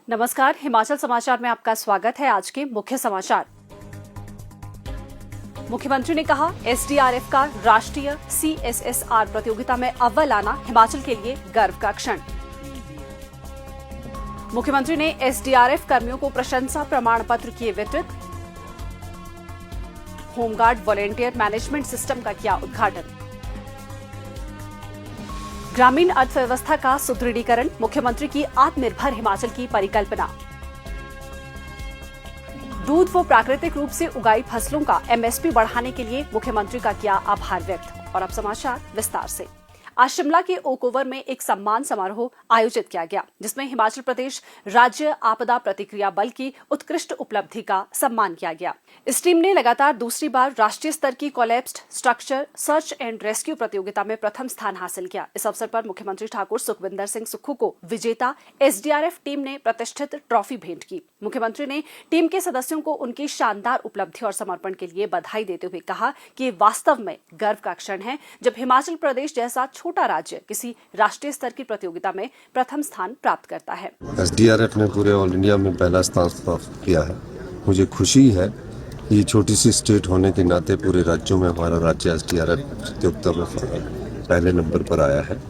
नमस्कार, हिमाचल समाचार में आपका स्वागत है। आज के मुख्य समाचार। मुख्यमंत्री ने कहा, एसडीआरएफ का राष्ट्रीय CSSR प्रतियोगिता में अव्वल आना हिमाचल के लिए गर्व का क्षण। मुख्यमंत्री ने एसडीआरएफ कर्मियों को प्रशंसा प्रमाण पत्र किए वितरित। होमगार्ड वॉलेंटियर मैनेजमेंट सिस्टम का किया उद्घाटन। ग्रामीण अर्थव्यवस्था का सुदृढ़ीकरण, मुख्यमंत्री की आत्मनिर्भर हिमाचल की परिकल्पना। दूध व प्राकृतिक रूप से उगाई फसलों का MSP बढ़ाने के लिए मुख्यमंत्री का किया आभार व्यक्त। और अब समाचार विस्तार से। आज शिमला के ओक ओवर में एक सम्मान समारोह आयोजित किया गया, जिसमें हिमाचल प्रदेश राज्य आपदा प्रतिक्रिया बल की उत्कृष्ट उपलब्धि का सम्मान किया गया। इस टीम ने लगातार दूसरी बार राष्ट्रीय स्तर की collapsed structure search and rescue प्रतियोगिता में प्रथम स्थान हासिल किया। इस अवसर पर मुख्यमंत्री ठाकुर सुखविंदर सिंह सुक्खू को विजेता SDRF टीम ने प्रतिष्ठित ट्रॉफी भेंट की। मुख्यमंत्री ने टीम के सदस्यों को उनकी शानदार उपलब्धि और समर्पण के लिए बधाई देते हुए कहा कि ये वास्तव में गर्व का क्षण है जब हिमाचल प्रदेश जैसा छोटा राज्य किसी राष्ट्रीय स्तर की प्रतियोगिता में प्रथम स्थान प्राप्त करता है। SDRF ने पूरे ऑल इंडिया में पहला स्थान प्राप्त किया है। मुझे खुशी है, ये छोटी सी स्टेट होने के नाते पूरे राज्यों में हमारा राज्य SDRF प्रतियोगिता में पहले नंबर पर आया है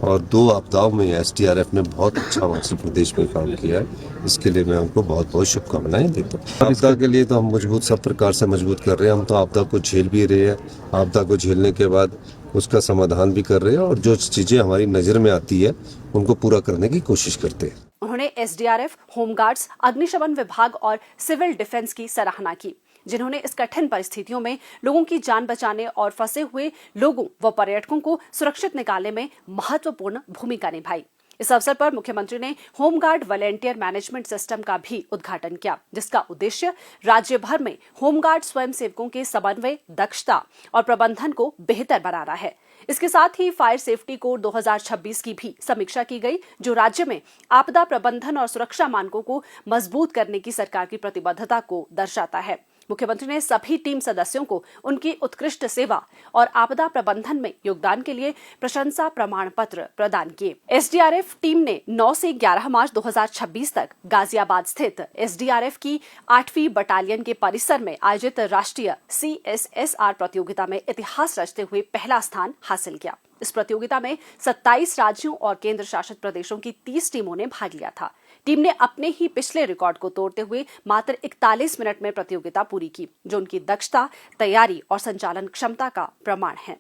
और 2 आपदाओं में SDRF ने बहुत अच्छा हिमाचल प्रदेश में काम किया है। इसके लिए मैं उनको बहुत बहुत शुभकामनाएं देता हूँ। आपदा के लिए तो हम मजबूत सब प्रकार से मजबूत कर रहे हैं। हम तो आपदा को झेल भी रहे हैं, आपदा को झेलने के बाद उसका समाधान भी कर रहे हैं और जो चीजें हमारी नजर में आती है उनको पूरा करने की कोशिश करते हैं। उन्होंने SDRF, होमगार्ड्स, अग्निशमन विभाग और सिविल डिफेंस की सराहना की, जिन्होंने इस कठिन परिस्थितियों में लोगों की जान बचाने और फंसे हुए लोगों व पर्यटकों को सुरक्षित निकालने में महत्वपूर्ण भूमिका निभाई। इस अवसर पर मुख्यमंत्री ने होमगार्ड वॉलेंटियर मैनेजमेंट सिस्टम का भी उद्घाटन किया, जिसका उद्देश्य राज्य भर में होमगार्ड स्वयंसेवकों के समन्वय, दक्षता और प्रबंधन को बेहतर बनाना है। इसके साथ ही फायर सेफ्टी कोड 2026 की भी समीक्षा की गई, जो राज्य में आपदा प्रबंधन और सुरक्षा मानकों को मजबूत करने की सरकार की प्रतिबद्धता को दर्शाता है। मुख्यमंत्री ने सभी टीम सदस्यों को उनकी उत्कृष्ट सेवा और आपदा प्रबंधन में योगदान के लिए प्रशंसा प्रमाण पत्र प्रदान किए। SDRF टीम ने 9 से 11 मार्च 2026 तक गाजियाबाद स्थित SDRF की 8वीं बटालियन के परिसर में आयोजित राष्ट्रीय CSSR प्रतियोगिता में इतिहास रचते हुए पहला स्थान हासिल किया। इस प्रतियोगिता में 27 राज्यों और केंद्र शासित प्रदेशों की 30 टीमों ने भाग लिया था। टीम ने अपने ही पिछले रिकॉर्ड को तोड़ते हुए मात्र 41 मिनट में प्रतियोगिता पूरी की, जो उनकी दक्षता, तैयारी और संचालन क्षमता का प्रमाण है।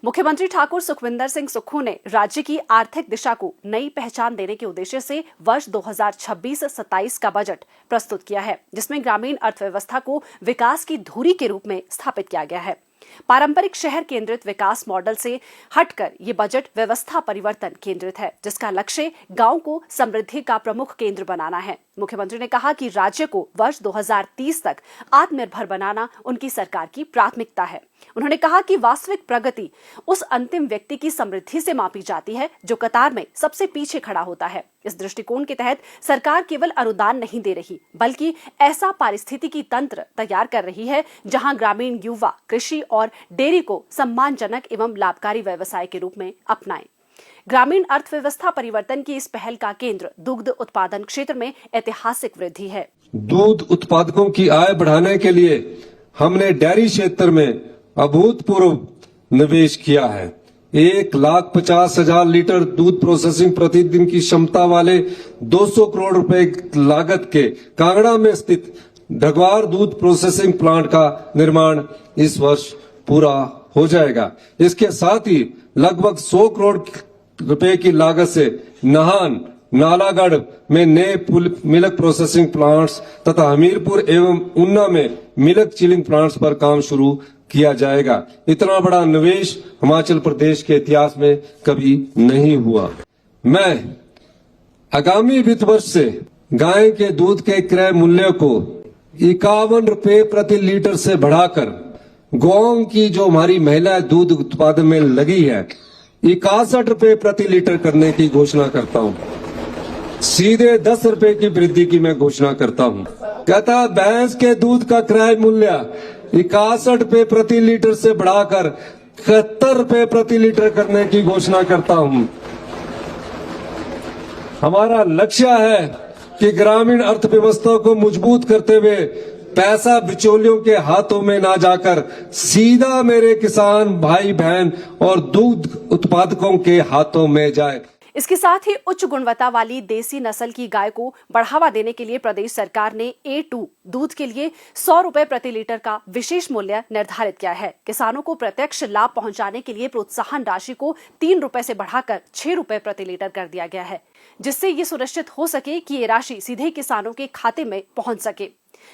मुख्यमंत्री ठाकुर सुखविंदर सिंह सुक्खू ने राज्य की आर्थिक दिशा को नई पहचान देने के उद्देश्य से वर्ष 2026-27 का बजट प्रस्तुत किया है, जिसमें ग्रामीण अर्थव्यवस्था को विकास की धुरी के रूप में स्थापित किया गया है। पारंपरिक शहर केंद्रित विकास मॉडल से हटकर ये बजट व्यवस्था परिवर्तन केंद्रित है, जिसका लक्ष्य गांव को समृद्धि का प्रमुख केंद्र बनाना है। मुख्यमंत्री ने कहा कि राज्य को वर्ष 2030 तक आत्मनिर्भर बनाना उनकी सरकार की प्राथमिकता है। उन्होंने कहा कि वास्तविक प्रगति उस अंतिम व्यक्ति की समृद्धि से मापी जाती है जो कतार में सबसे पीछे खड़ा होता है। इस दृष्टिकोण के तहत सरकार केवल अनुदान नहीं दे रही, बल्कि ऐसा पारिस्थितिकी तंत्र तैयार कर रही है जहां ग्रामीण युवा कृषि और डेयरी को सम्मानजनक एवं लाभकारी व्यवसाय के रूप में अपनाएं। ग्रामीण अर्थव्यवस्था परिवर्तन की इस पहल का केंद्र दुग्ध उत्पादन क्षेत्र में ऐतिहासिक वृद्धि है। दूध उत्पादकों की आय बढ़ाने के लिए हमने डेयरी क्षेत्र में अभूतपूर्व निवेश किया है। 1,50,000 लीटर दूध प्रोसेसिंग प्रतिदिन की क्षमता वाले 200 करोड़ रुपए लागत के कांगड़ा में स्थित ढगवार दूध प्रोसेसिंग प्लांट का निर्माण इस वर्ष पूरा हो जाएगा। इसके साथ ही लगभग 100 करोड़ रुपए की लागत से नाहन, नालागढ़ में नए मिल्क प्रोसेसिंग प्लांट्स तथा हमीरपुर एवं ऊना में मिल्क चिलिंग प्लांट्स पर काम शुरू किया जाएगा। इतना बड़ा निवेश हिमाचल प्रदेश के इतिहास में कभी नहीं हुआ। मैं आगामी वित्त वर्ष से गाय के दूध के क्रय मूल्य को 51 रुपए प्रति लीटर से बढ़ाकर गांव की जो हमारी महिला दूध उत्पादन में लगी है 61 रुपए प्रति लीटर करने की घोषणा करता हूं। सीधे 10 रुपए की वृद्धि की मैं घोषणा करता हूं। कहता भैंस के दूध का क्रय मूल्य 61 रुपए प्रति लीटर से बढ़ाकर 71 रुपए प्रति लीटर करने की घोषणा करता हूं। हमारा लक्ष्य है कि ग्रामीण अर्थव्यवस्था को मजबूत करते हुए पैसा बिचौलियों के हाथों में ना जाकर सीधा मेरे किसान भाई बहन और दूध उत्पादकों के हाथों में जाए। इसके साथ ही उच्च गुणवत्ता वाली देसी नस्ल की गाय को बढ़ावा देने के लिए प्रदेश सरकार ने A2 दूध के लिए 100 रुपए प्रति लीटर का विशेष मूल्य निर्धारित किया है। किसानों को प्रत्यक्ष लाभ पहुंचाने के लिए प्रोत्साहन राशि को 3 रुपए से बढ़ाकर 6 रुपए प्रति लीटर कर दिया गया है, जिससे ये सुनिश्चित हो सके कि ये राशि सीधे किसानों के खाते में पहुंच सके।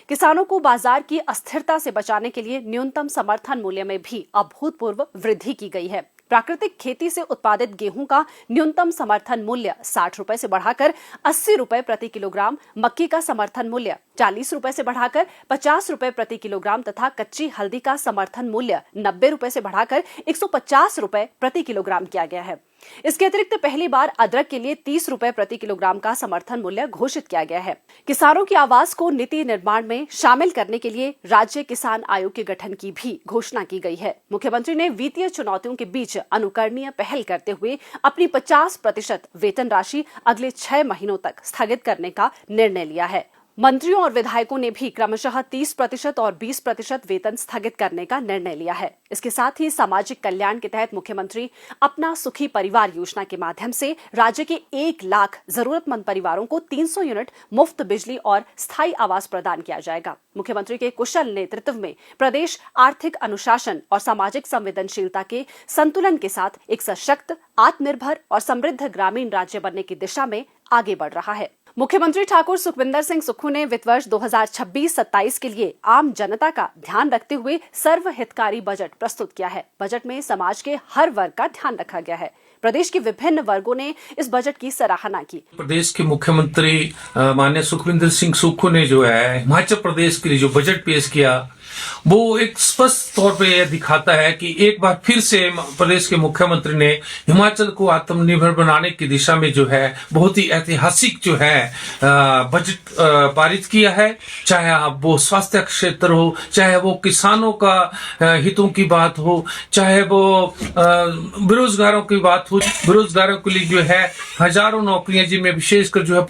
किसानों को बाजार की अस्थिरता से बचाने के लिए न्यूनतम समर्थन मूल्य में भी अभूतपूर्व वृद्धि की गई है। प्राकृतिक खेती से उत्पादित गेहूं का न्यूनतम समर्थन मूल्य 60 रुपए से बढ़ाकर 80 रुपए प्रति किलोग्राम, मक्की का समर्थन मूल्य 40 रुपए से बढ़ाकर 50 रुपए प्रति किलोग्राम तथा कच्ची हल्दी का समर्थन मूल्य 90 रुपए से बढ़ाकर 150 रुपए प्रति किलोग्राम किया गया है। इसके अतिरिक्त पहली बार अदरक के लिए 30 रुपए प्रति किलोग्राम का समर्थन मूल्य घोषित किया गया है। किसानों की आवाज को नीति निर्माण में शामिल करने के लिए राज्य किसान आयोग के गठन की भी घोषणा की गई है। मुख्यमंत्री ने वित्तीय चुनौतियों के बीच अनुकरणीय पहल करते हुए अपनी 50% वेतन राशि अगले 6 महीनों तक स्थगित करने का निर्णय लिया है। मंत्रियों और विधायकों ने भी क्रमशः 30% और 20% वेतन स्थगित करने का निर्णय लिया है। इसके साथ ही सामाजिक कल्याण के तहत मुख्यमंत्री अपना सुखी परिवार योजना के माध्यम से राज्य के 1 लाख जरूरतमंद परिवारों को 300 यूनिट मुफ्त बिजली और स्थायी आवास प्रदान किया जाएगा। मुख्यमंत्री के कुशल नेतृत्व में प्रदेश आर्थिक अनुशासन और सामाजिक संवेदनशीलता के संतुलन के साथ एक सशक्त, आत्मनिर्भर और समृद्ध ग्रामीण राज्य बनने की दिशा में आगे बढ़ रहा है। मुख्यमंत्री ठाकुर सुखविंदर सिंह सुक्खू ने वित्त वर्ष 2026-27 के लिए आम जनता का ध्यान रखते हुए सर्वहितकारी बजट प्रस्तुत किया है। बजट में समाज के हर वर्ग का ध्यान रखा गया है। प्रदेश के विभिन्न वर्गों ने इस बजट की सराहना की। प्रदेश के मुख्यमंत्री माननीय सुखविंदर सिंह सुक्खू ने जो है हिमाचल प्रदेश के लिए जो बजट पेश किया, वो एक स्पष्ट तौर पे यह दिखाता है कि एक बार फिर से प्रदेश के मुख्यमंत्री ने हिमाचल को आत्मनिर्भर बनाने की दिशा में जो है बहुत ही ऐतिहासिक जो है बजट पारित किया है। चाहे वो स्वास्थ्य क्षेत्र हो, चाहे वो किसानों का हितों की बात हो, चाहे वो बेरोजगारों की बात हो। बेरोजगारों के लिए जो है हजारों नौकरियां, जिनमें विशेषकर जो है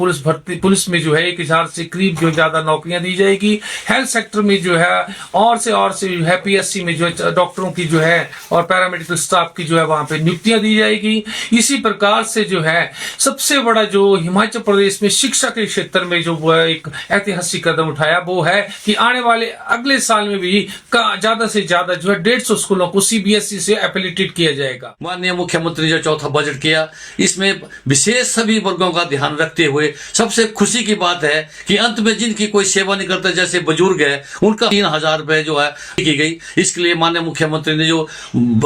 पुलिस में जो है 1000 से करीब जो ज्यादा नौकरियां दी जाएगी। हेल्थ सेक्टर में जो है और से जो है PSC में जो है डॉक्टरों की जो है और पैरामेडिकल स्टाफ की जो है वहां पे नियुक्तियां दी जाएगी। इसी प्रकार से जो है सबसे बड़ा जो हिमाचल प्रदेश में शिक्षा के क्षेत्र में जो एक ऐतिहासिक कदम उठाया वो है कि आने वाले अगले साल में भी ज्यादा से ज्यादा जो है 150 स्कूलों को CBSE से एफिलिएटेड किया जाएगा। माननीय मुख्यमंत्री जो चौथा बजट किया, इसमें विशेष सभी वर्गों का ध्यान रखते हुए सबसे खुशी की बात है कि अंत में जिनकी कोई सेवा नहीं करते, जैसे बुजुर्ग है, उनका 3000 रुपए जो है की गई। इसके लिए माननीय मुख्यमंत्री ने जो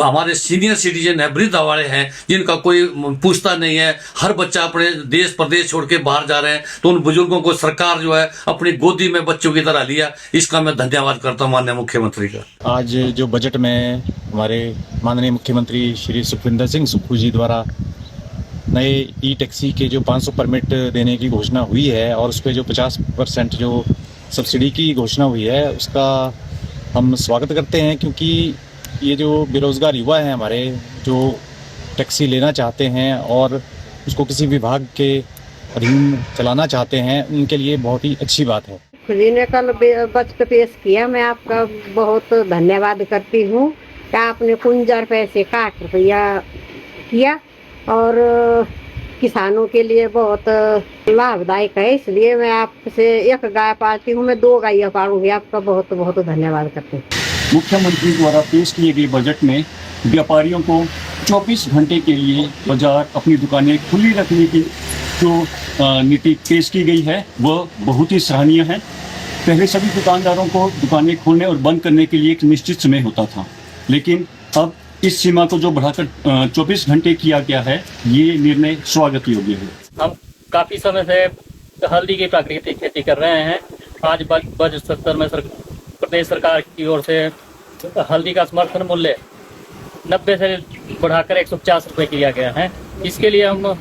हमारे सीनियर सिटीजन है, वृद्ध वाले हैं, जिनका कोई पूछता नहीं है, हर बच्चा अपने देश प्रदेश छोड़ के बाहर जा रहे हैं, तो उन बुजुर्गों को सरकार जो है अपनी गोदी में बच्चों की तरह लिया। इसका मैं धन्यवाद करता हूं माननीय मुख्यमंत्री का। आज जो बजट में हमारे माननीय मुख्यमंत्री श्री सुखविंदर सिंह सुक्खू जी द्वारा नए ई-टैक्सी के जो 500 परमिट देने की घोषणा हुई है और उस पर जो 50% जो सब्सिडी की घोषणा हुई है, उसका हम स्वागत करते हैं। क्योंकि ये जो बेरोज़गार युवा हैं हमारे, जो टैक्सी लेना चाहते हैं और उसको किसी विभाग के अधीन चलाना चाहते हैं, उनके लिए बहुत ही अच्छी बात है। जी ने कल बजट पेश किया, मैं आपका बहुत धन्यवाद करती हूँ कि आपने 51 पैसे का 8 रुपया किया और किसानों के लिए बहुत लाभदायक है। इसलिए मैं आपसे एक गाय पालती हूँ, मैं 2 गायें पालूंगी। आपका बहुत बहुत धन्यवाद करती हूँ। मुख्यमंत्री द्वारा पेश किए गए बजट में व्यापारियों को 24 घंटे के लिए बाजार अपनी दुकानें खुली रखने की जो नीति पेश की गई है, वह बहुत ही सराहनीय है। पहले सभी दुकानदारों को दुकानें खोलने और बंद करने के लिए एक निश्चित समय होता था, लेकिन अब इस सीमा को जो बढ़ाकर 24 घंटे किया गया है, ये निर्णय स्वागत योग्य है। हम काफ़ी समय से हल्दी की प्राकृतिक खेती कर रहे हैं। आज बजट सत्र में प्रदेश सरकार की ओर से हल्दी का समर्थन मूल्य 90 से बढ़ाकर 150 रुपये किया गया है। इसके लिए हम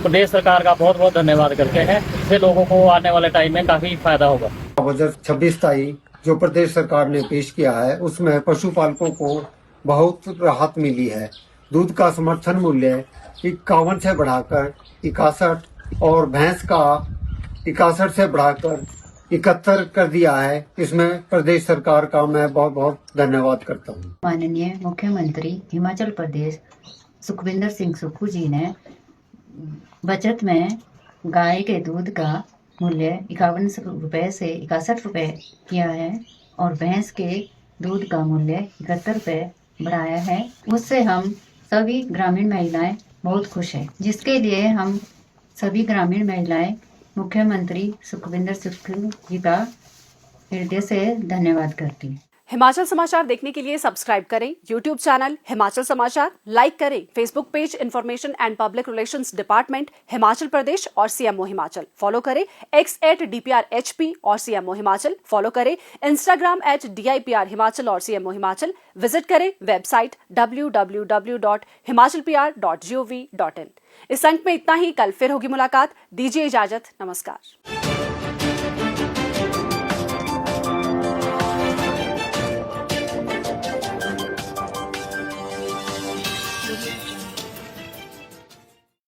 प्रदेश सरकार का बहुत बहुत धन्यवाद करते हैं। इससे लोगों को आने वाले टाइम में काफ़ी फायदा होगा। बजट 26 तारीख जो प्रदेश सरकार ने पेश किया है, उसमें पशुपालकों को बहुत राहत मिली है। दूध का समर्थन मूल्य 51 से बढ़ाकर 61 और भैंस का 61 से बढ़ाकर 71 कर दिया है। इसमें प्रदेश सरकार का मैं बहुत बहुत धन्यवाद करता हूँ। माननीय मुख्यमंत्री हिमाचल प्रदेश सुखविंदर सिंह सुक्खू जी ने बजट में गाय के दूध का मूल्य 51 रुपए से 61 रुपए किया है और भैंस के दूध का मूल्य 71 रुपए बढ़ाया है। उससे हम सभी ग्रामीण महिलाएं बहुत खुश हैं, जिसके लिए हम सभी ग्रामीण महिलाएं मुख्यमंत्री सुखविंदर सुक्खू जी का हृदय से धन्यवाद करती हैं। हिमाचल समाचार देखने के लिए सब्सक्राइब करें यूट्यूब चैनल हिमाचल समाचार, लाइक करें Facebook page information and public relations department Himachal Pradesh और सीएमओ हिमाचल, फॉलो करें x@DPRHP और सीएमओ हिमाचल, फॉलो करें इंस्टाग्राम @DIPR हिमाचल और सीएमओ हिमाचल, विजिट करें वेबसाइट www.himachalpr.gov.in। इस अंक में इतना ही, कल फिर होगी मुलाकात। दीजिए इजाजत, नमस्कार।